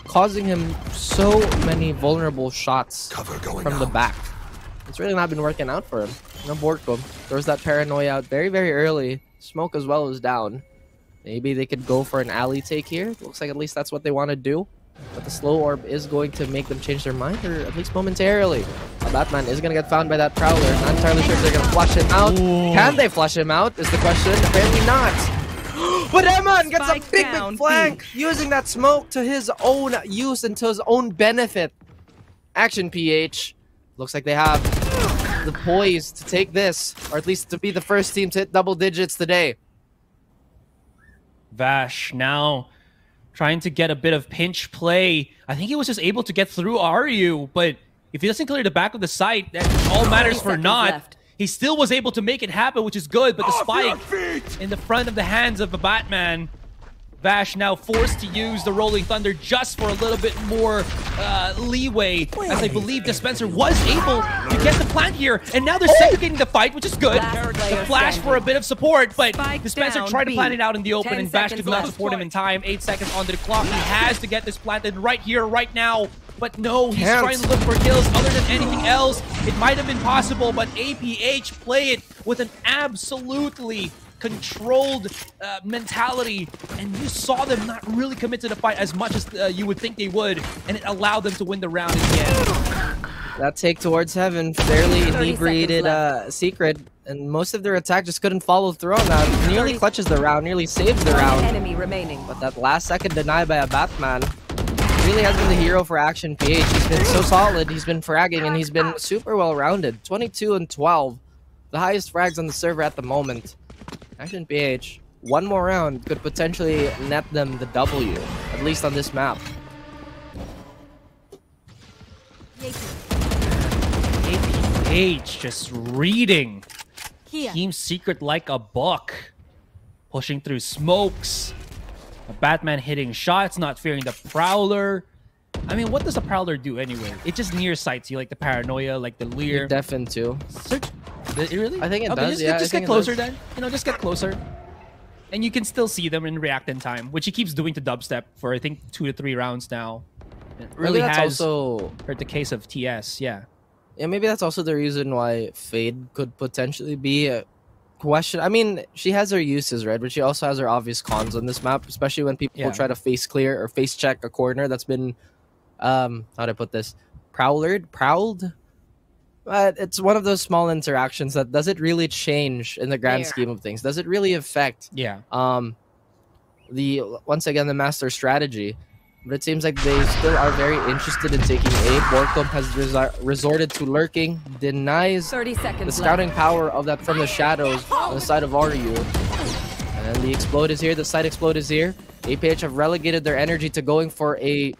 causing him so many vulnerable shots from the back. It's really not been working out for him. No Borkum throws that paranoia out very, very early. Smoke as well is down. Maybe they could go for an alley take here. Looks like at least that's what they want to do. But the slow orb is going to make them change their mind, or at least momentarily. Batman is going to get found by that Prowler. Not entirely sure if they're going to flush him out. Ooh. Can they flush him out is the question. Apparently not. But Eman gets a big flank, using that smoke to his own use and to his own benefit. Action PH. Looks like they have the poise to take this, or at least to be the first team to hit double digits today. Vash now trying to get a bit of pinch play. I think he was just able to get through Ryu, but if he doesn't clear the back of the site, that all matters for naught. Left. He still was able to make it happen, which is good, but the spike in the front of the hands of the Batman. Vash now forced to use the Rolling Thunder just for a little bit more leeway, as I believe Dispenser was able to get the plant here, and now they're segregating the fight, which is good. The flash for a bit of support, but Dispenser tried to plant it out in the open, and Vash did not support him in time. 8 seconds onto the clock. He has to get this planted right here, right now. But no, he's trying to look for kills other than anything else. It might have been possible, but APH play it with an absolutely controlled mentality, and you saw them not really commit to the fight as much as you would think they would, and it allowed them to win the round in the end. That take towards heaven, fairly inebriated Secret, and most of their attack just couldn't follow through on that. Nearly clutches the round, nearly saves the round. Enemy remaining. But that last second deny by a Batman really has been the hero for Action PH. He's been so solid, he's been fragging, and he's been super well-rounded. 22 and 12, the highest frags on the server at the moment. Action PH, one more round could potentially net them the W, at least on this map. APH just reading Team Secret like a book. Pushing through smokes. A Batman hitting shots, not fearing the Prowler. I mean, what does the Prowler do anyway? It just near sights you, like the Paranoia, like the Leer. Deafen too. Search. Really? I think it does, just get closer then. You know, just get closer. And you can still see them in react in time, which he keeps doing to dubstep for, I think, 2 to 3 rounds now. It really that's has also hurt the case of TS, yeah. Yeah, maybe that's also the reason why Fade could potentially be a question. I mean, she has her uses, right? But she also has her obvious cons on this map, especially when people try to face clear or face check a corner that's been, how do I put this? Prowled? But it's one of those small interactions that doesn't really change in the grand scheme of things. Does it really affect once again the master strategy? But it seems like they still are very interested in taking A. Borkum has resorted to lurking, denies 30 seconds the scouting power of that from the shadows on the side of Ryu. And the explode is here, the side explode is here. APH have relegated their energy to going for a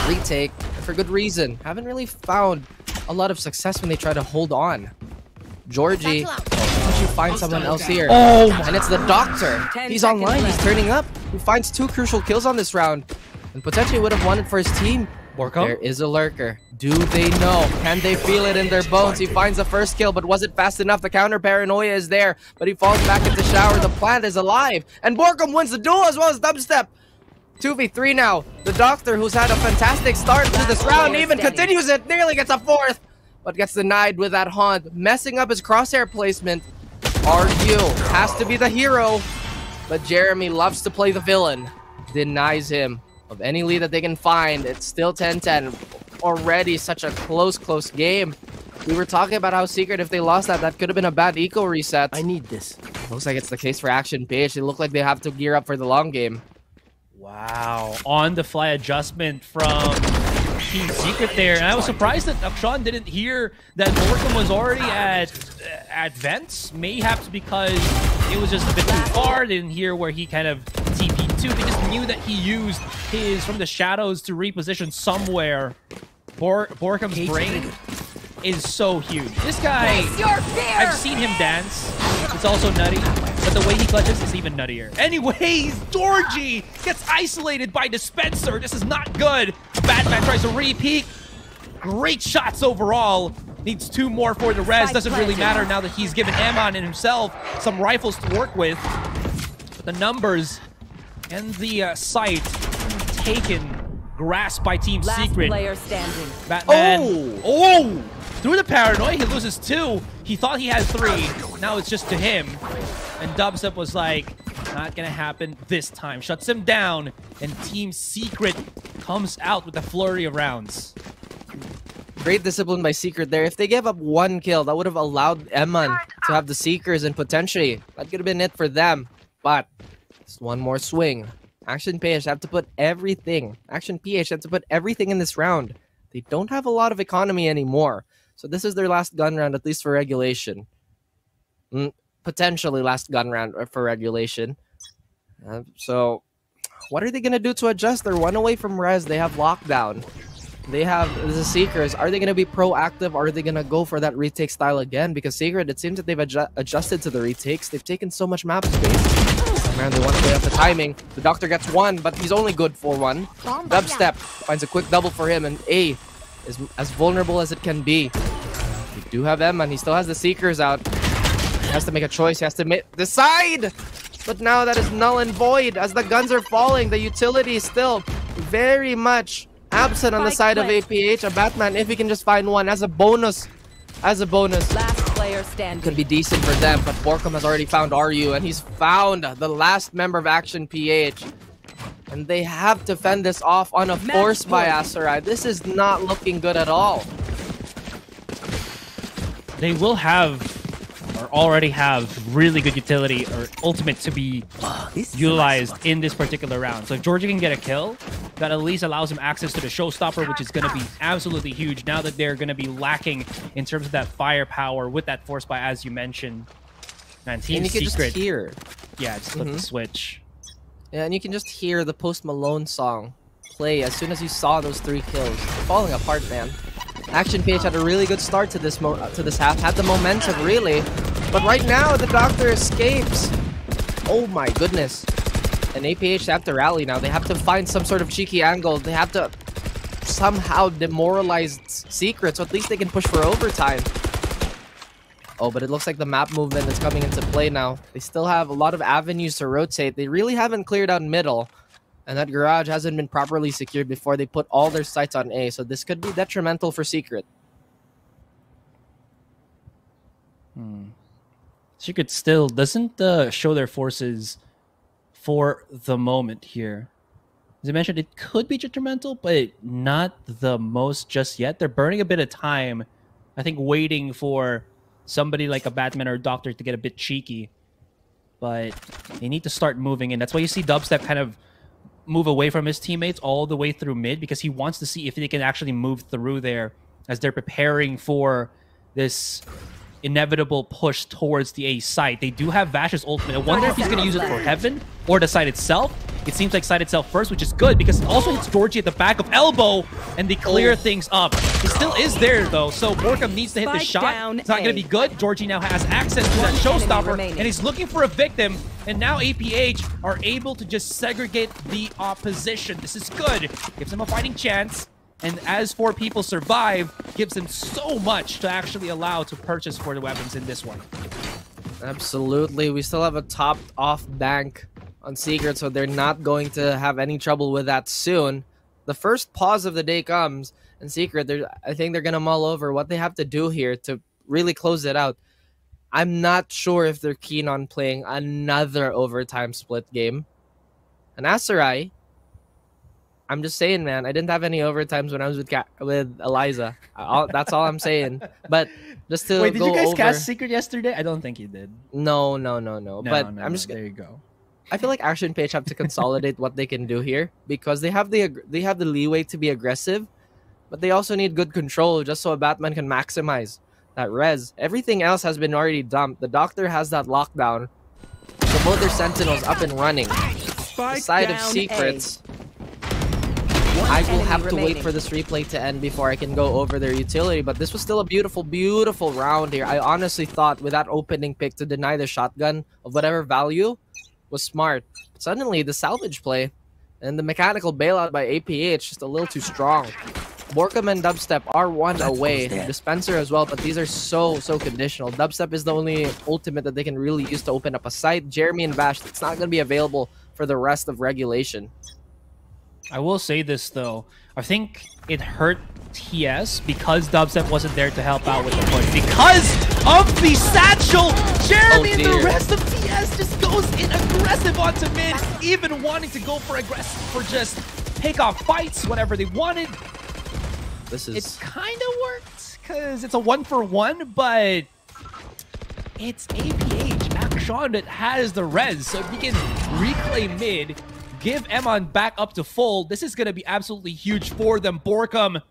retake for good reason. Haven't really found a lot of success when they try to hold on. Georgie, once you find someone else here, and it's the Doctor. He's online, he's turning up. He finds 2 crucial kills on this round, and potentially would have won it for his team. There is a lurker. Do they know? Can they feel it in their bones? He finds the first kill, but was it fast enough? The counter paranoia is there, but he falls back into shower. The plant is alive, and Borkum wins the duel as well as dubstep. 2v3 now. The Doctor, who's had a fantastic start to this round, even continues it. Nearly gets a 4th, but gets denied with that haunt, messing up his crosshair placement. Ryu has to be the hero, but Jeremy loves to play the villain. Denies him of any lead that they can find. It's still 10-10. Already such a close game. We were talking about how Secret, if they lost that could have been a bad eco reset. I need this. Looks like it's the case for Action PH. They look like they have to gear up for the long game. Wow. On-the-fly adjustment from Team Secret there. And I was surprised that Akshan didn't hear that Borkum was already at vents. Mayhaps because it was just a bit too far. They didn't hear where he kind of TP'd to. They just knew that he used his from the shadows to reposition somewhere. Borkum's brain is so huge. This guy, I've seen him dance. It's also nutty, but the way he clutches is even nuttier. Anyways, Georgie gets isolated by Dispenser. This is not good. Batman tries to re-peek. Great shots overall. Needs 2 more for the res. Doesn't really matter now that he's given Amon and himself some rifles to work with. But the numbers and the site taken, grasped by Team Secret. Player standing. Batman. Through the paranoia, he loses 2. He thought he had 3. Now it's just to him. And Dubstep was like, not gonna happen this time. Shuts him down. And Team Secret comes out with a flurry of rounds. Great discipline by Secret there. If they gave up 1 kill, that would have allowed Eman to have the Seekers, and potentially that could have been it for them. But it's 1 more swing. Action PH have to put everything. Action PH have to put everything in this round. They don't have a lot of economy anymore. So this is their last gun round, at least for regulation. Potentially last gun round for regulation. So What are they gonna do to adjust? They're one away from res. They have lockdown. They have the Seekers. Are they gonna be proactive, or are they gonna go for that retake style again? Because Secret, it seems that they've adjusted to the retakes. They've taken so much map space. Man, they want to play up the timing. The Doctor gets one, but he's only good for one. Dubstep finds a quick double for him, and A is as vulnerable as it can be. We do have Emma, and he still has the Seekers out. He has to make a choice. He has to decide. But now that is null and void. As the guns are falling, the utility is still very much absent on the side of APH. A Batman, if he can just find one as a bonus. Last player standing. Could be decent for them, but Borkum has already found RU, and he's found the last member of Action PH. And they have to fend this off on a force by Aserai. This is not looking good at all. They will have, or already have, really good utility or ultimate to be utilized in this particular round. So if Georgie can get a kill, that at least allows him access to the showstopper, which is going to be absolutely huge now that they're going to be lacking in terms of that firepower with that force buy, as you mentioned. Man, Team and you can Secret. just hear. Yeah, just flip the switch. Yeah, and you can just hear the Post Malone song play as soon as you saw those 3 kills. They're falling apart, man. Action PH had a really good start to this half, had the momentum really, but right now the Doctor escapes. Oh my goodness! And APH have to rally now. They have to find some sort of cheeky angle. They have to somehow demoralize Secret, so at least they can push for overtime. Oh, but it looks like the map movement is coming into play now. They still have a lot of avenues to rotate. They really haven't cleared out middle. And that garage hasn't been properly secured before they put all their sights on A. So this could be detrimental for Secret. Secret still doesn't show their forces for the moment here. As I mentioned, it could be detrimental, but not the most just yet. They're burning a bit of time, I think, waiting for somebody like a Batman or a Doctor to get a bit cheeky. But they need to start moving in. That's why you see Dubstep kind of move away from his teammates all the way through mid, because he wants to see if they can actually move through there as they're preparing for this inevitable push towards the A site. They do have Vash's ultimate. I wonder if he's going to use it for Heaven or the site itself. It seems like site itself first, which is good because it also hits Georgie at the back of elbow and they clear things up. He still is there though, so Borkum needs to hit the shot. It's not going to be good. Georgie now has access to that showstopper and he's looking for a victim. And now APH are able to just segregate the opposition. This is good. Gives them a fighting chance. And as 4 people survive, gives them so much to actually allow to purchase for the weapons in this one. Absolutely. We still have a topped off bank on Secret, so they're not going to have any trouble with that soon. The first pause of the day comes, and Secret, I think they're going to mull over what they have to do here to really close it out. I'm not sure if they're keen on playing another overtime split game. And Aserai, I'm just saying, man, I didn't have any overtimes when I was with Eliza. That's all I'm saying. But just to Wait, did go you guys over... cast Secret yesterday? I don't think you did. No. But I'm just... There you go. I feel like Action Page have to consolidate what they can do here because they have the leeway to be aggressive, but they also need good control just so a Batman can maximize that res. Everything else has been already dumped. The Doctor has that lockdown. So both their Sentinels up and running. The side of Secrets. I will have to wait for this replay to end before I can go over their utility, but this was still a beautiful, beautiful round here. I honestly thought with that opening pick to deny the shotgun of whatever value was smart. But suddenly, the salvage play and the mechanical bailout by APH just a little too strong. Borkum and Dubstep are one away. Dispenser as well, but these are so conditional. Dubstep is the only ultimate that they can really use to open up a site. Jeremy and Vash, it's not going to be available for the rest of regulation. I will say this though. I think it hurt TS because Dubstep wasn't there to help out with the push. Because of the satchel, Jeremy and the rest of TS just goes in aggressive onto mid, even wanting to go for just take off fights, whatever they wanted. It kind of worked because it's a 1-for-1, but it's APH, Action that has the res, so if he can reclaim mid, give Emon back up to full, this is going to be absolutely huge for them. Borkum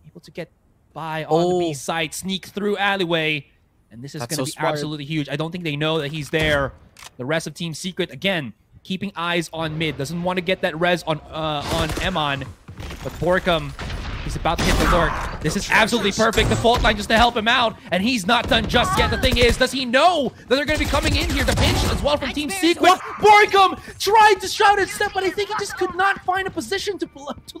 able to get by on the B side, sneak through alleyway, and this is going to be absolutely huge. I don't think they know that he's there. The rest of Team Secret, again, keeping eyes on mid. Doesn't want to get that res on Emon. But Borkum, he's about to hit the lurk. This is absolutely perfect. The fault line just to help him out. And he's not done just yet. The thing is, does he know that they're going to be coming in here? The pinch as well from Team Secret. Borkum tried to shout and step, but I think he just could not find a position to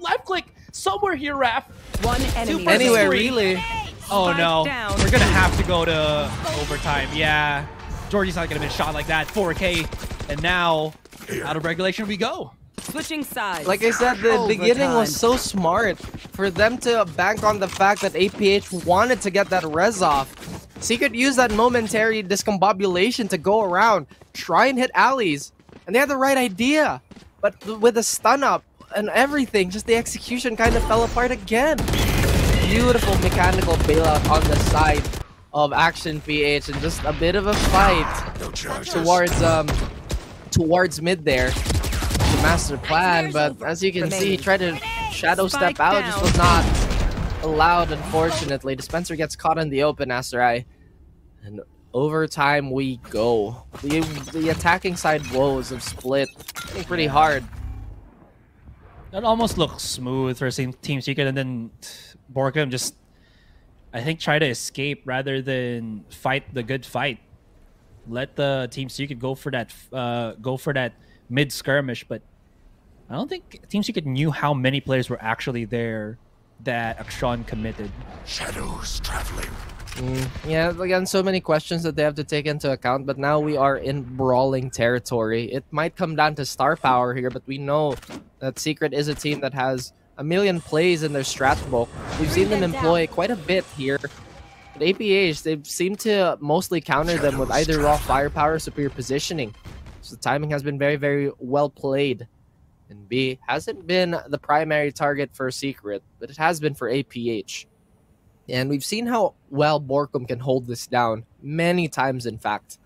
left click somewhere here, Raph. One enemy. Anywhere, really. Oh no, down. we're gonna have to go to overtime. Yeah, Georgie's not gonna miss a shot like that. 4K, and now out of regulation we go. Switching sides. Like I said, the beginning was so smart for them to bank on the fact that APH wanted to get that res off. Secret used that momentary discombobulation to go around, try and hit alleys, and they had the right idea. But with the stun up and everything, just the execution kind of fell apart again. Beautiful mechanical bailout on the side of Action PH, and just a bit of a fight towards mid there. The master plan, but as you can see, he tried to shadow step out, just was not allowed, unfortunately. Dispenser gets caught in the open, Asterai. And overtime we go. The attacking side woes have split pretty hard. That almost looks smooth for Team Secret, and then Borkum just, I think, try to escape rather than fight the good fight. Let the Team Secret go for that mid skirmish, but I don't think Team Secret knew how many players were actually there that Akshan committed. Shadows traveling. Yeah, again, so many questions that they have to take into account, but now we are in brawling territory. It might come down to star power here, but we know that Secret is a team that has a million plays in their strat book. We've seen them employ quite a bit here. But APH, they seem to mostly counter them with either raw firepower or superior positioning. So the timing has been very, very well played. And B hasn't been the primary target for Secret, but it has been for APH. And we've seen how well Borkum can hold this down many times, in fact.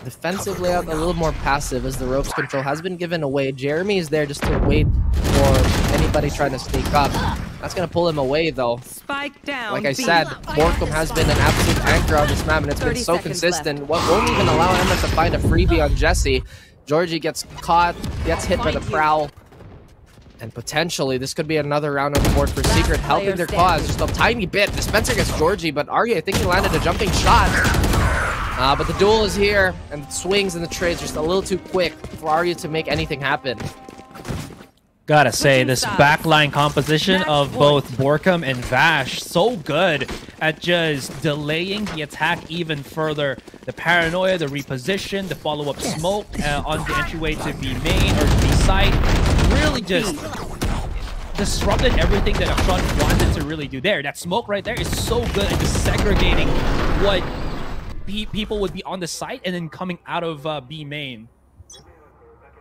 Defensive layout a little more passive as the ropes control has been given away. Jeremy is there just to wait for anybody trying to sneak up. That's going to pull him away, though. Spike down. Like I said, Borkum has been an absolute anchor on this map, and it's been so consistent. What won't even allow Emma to find a freebie on Jesse. Georgie gets caught, gets hit by the prowl. And potentially, this could be another round on the board for Secret, helping their cause just a tiny bit. Dispenser gets Georgie, but Arya, I think he landed a jumping shot. But the duel is here, and the swings and the trades just a little too quick for Arya to make anything happen. Gotta say, this backline composition of both Borkum and Vash, so good at just delaying the attack even further. The paranoia, the reposition, the follow-up smoke on the entryway to B main or B site, really just disrupted everything that Akshan wanted to really do there. That smoke right there is so good at just segregating what people would be on the site and then coming out of B main.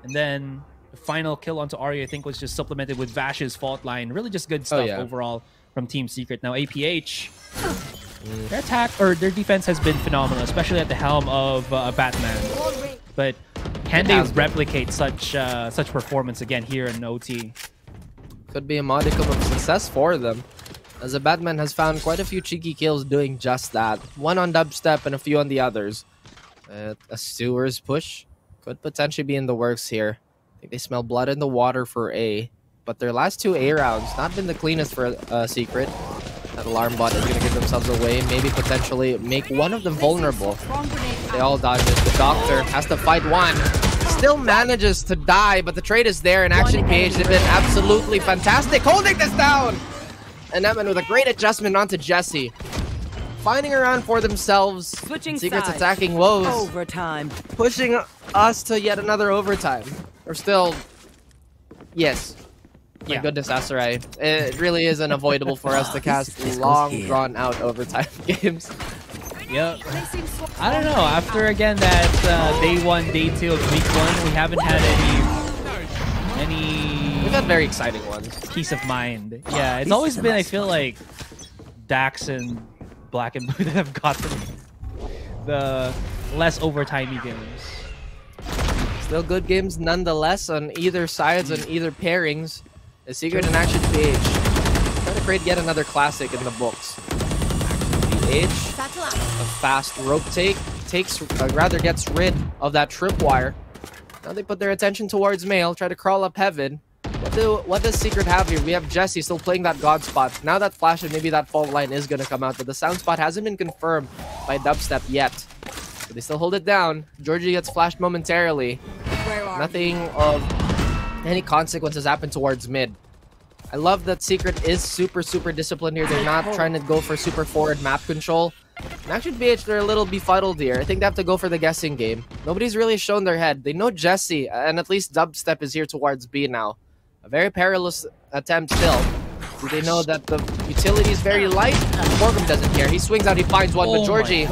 And then the final kill onto Arya, I think, was just supplemented with Vash's fault line. Really just good stuff overall from Team Secret. Now APH, their attack or their defense has been phenomenal, especially at the helm of Batman. But can they replicate such performance again here in OT? Could be a modicum of success for them, as the Batman has found quite a few cheeky kills doing just that. One on dubstep and a few on the others. A Stewar's push could potentially be in the works here. I think they smell blood in the water for A, but their last two A rounds not been the cleanest for Secret. That alarm bot is going to give themselves away, maybe potentially make one of them vulnerable. They all dodge it. The Doctor has to fight one. Still manages to die, but the trade is there, and Action PH have been absolutely fantastic holding this down. And Evan with a great adjustment onto Jesse. Finding around for themselves. Switching Secret's sides. attacking woes. Overtime. Pushing us to yet another overtime. We're still... Yes. My goodness, Asarai. It really is unavoidable for us to cast long, drawn-out overtime games. Yep. I don't know. After, again, that day 1, day 2 of week 1, we haven't had any... We've had very exciting ones. Peace of mind. Yeah, it's always been, I feel like, Dax and Black and Blue that have gotten the less overtimey games. Still good games nonetheless on either sides, on either pairings. The Secret and Action PH trying to create yet another classic in the books. PH, a fast rope take, rather gets rid of that tripwire. Now they put their attention towards Mail, try to crawl up heaven. What does Secret have here? We have Jesse still playing that God spot. Now that Flash and maybe that fault line is going to come out, but the sound spot hasn't been confirmed by Dubstep yet. But they still hold it down. Georgie gets flashed momentarily. Nothing of any consequences happen towards mid. I love that Secret is super disciplined here. They're not trying to go for super forward map control. And actually, BH, they're a little befuddled here. I think they have to go for the guessing game. Nobody's really shown their head. They know Jesse, and at least Dubstep is here towards B now. A very perilous attempt still. Do they know that the utility is very light? Borgum doesn't care. He swings out, he finds one, but Georgie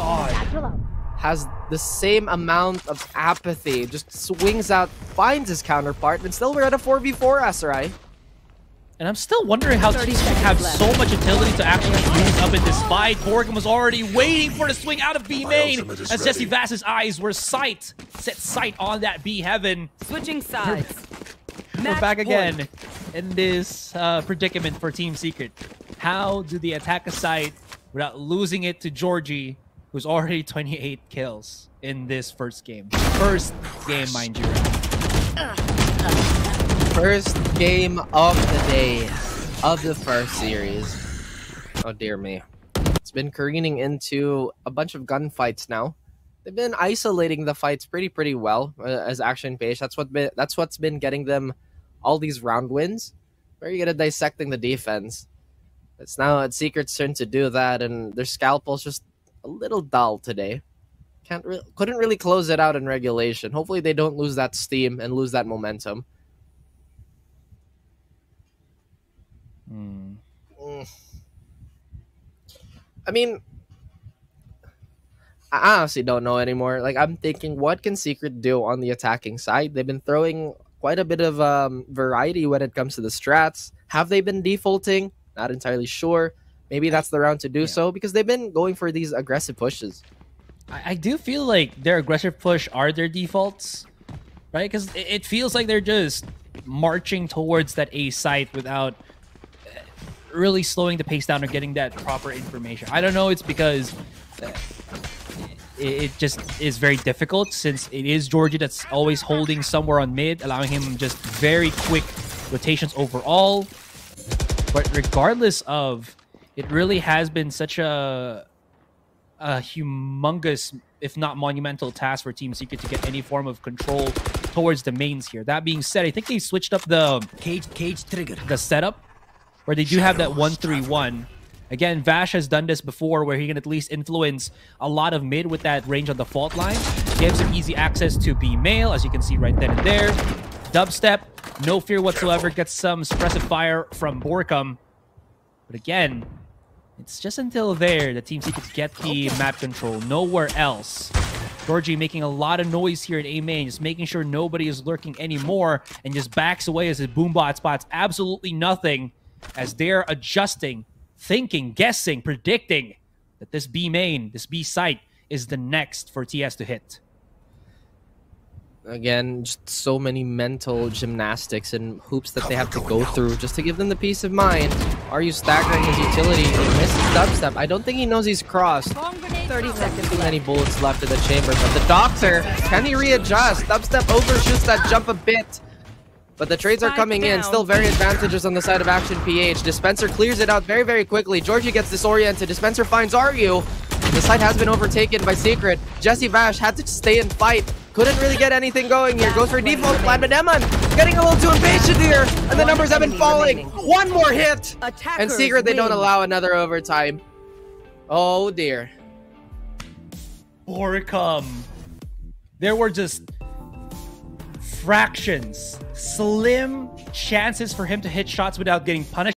has the same amount of apathy. Just swings out, finds his counterpart, and still we're at a 4v4, Asarai. And I'm still wondering how teams can have so much utility to actually use up in this fight. Borgum was already waiting for the swing out of B main as Jesse Vass's eyes were set sight on that B heaven. Switching sides. We're back again in this predicament for Team Secret. How do they attack a site without losing it to Georgie, who's already 28 kills in this first game? First game, mind you. First game of the day of the first series. Oh dear me. It's been careening into a bunch of gunfights now. They've been isolating the fights pretty well as Action Page. That's what's been getting them all these round wins. Very good at dissecting the defense. It's now at Secret's turn to do that, and their scalpel's just a little dull today. Couldn't really close it out in regulation. Hopefully they don't lose that steam and lose that momentum. I mean, I honestly don't know anymore. Like, I'm thinking, what can Secret do on the attacking side? They've been throwing quite a bit of variety when it comes to the strats. Have they been defaulting? Not entirely sure. Maybe that's the round to do so, because they've been going for these aggressive pushes. I do feel like their aggressive push are their defaults, right? Because it feels like they're just marching towards that A site without really slowing the pace down or getting that proper information. I don't know, it's because it just is very difficult since it is Georgie that's always holding somewhere on mid, allowing him just very quick rotations overall. But regardless of, it really has been such a humongous, if not monumental task for Team Secret to get any form of control towards the mains here. That being said, I think they switched up the cage trigger, the setup, where they do have that 1-3-1. Again, Vash has done this before where he can at least influence a lot of mid with that range on the fault line. Gives him easy access to B mail, as you can see right then and there. Dubstep, no fear whatsoever, gets some suppressive fire from Borkum. But again, it's just until there that Team Secret get the map control. Nowhere else. Georgie making a lot of noise here in A main, just making sure nobody is lurking anymore, and just backs away as his boombot spots absolutely nothing as they're adjusting, thinking, guessing, predicting that this B main, this B site, is the next for TS to hit. Again, just so many mental gymnastics and hoops that they have to go through just to give them the peace of mind. Are you staggering his utility? He misses Dubstep. I don't think he knows he's crossed. 30 seconds, too many bullets left in the chamber. But the Doctor, can he readjust? Dubstep overshoots that jump a bit. But the trades are coming in. Still very advantageous on the side of Action PH. Dispenser clears it out very quickly. Georgie gets disoriented. Dispenser finds Ryu. The site has been overtaken by Secret. Jesse Vash had to stay and fight. Couldn't really get anything going here. Goes for default plan, but Eman getting a little too impatient here. And the numbers have been falling. One more hit. And Secret, they don't allow another overtime. Oh dear. Borkum. There were just fractions, slim chances for him to hit shots without getting punished.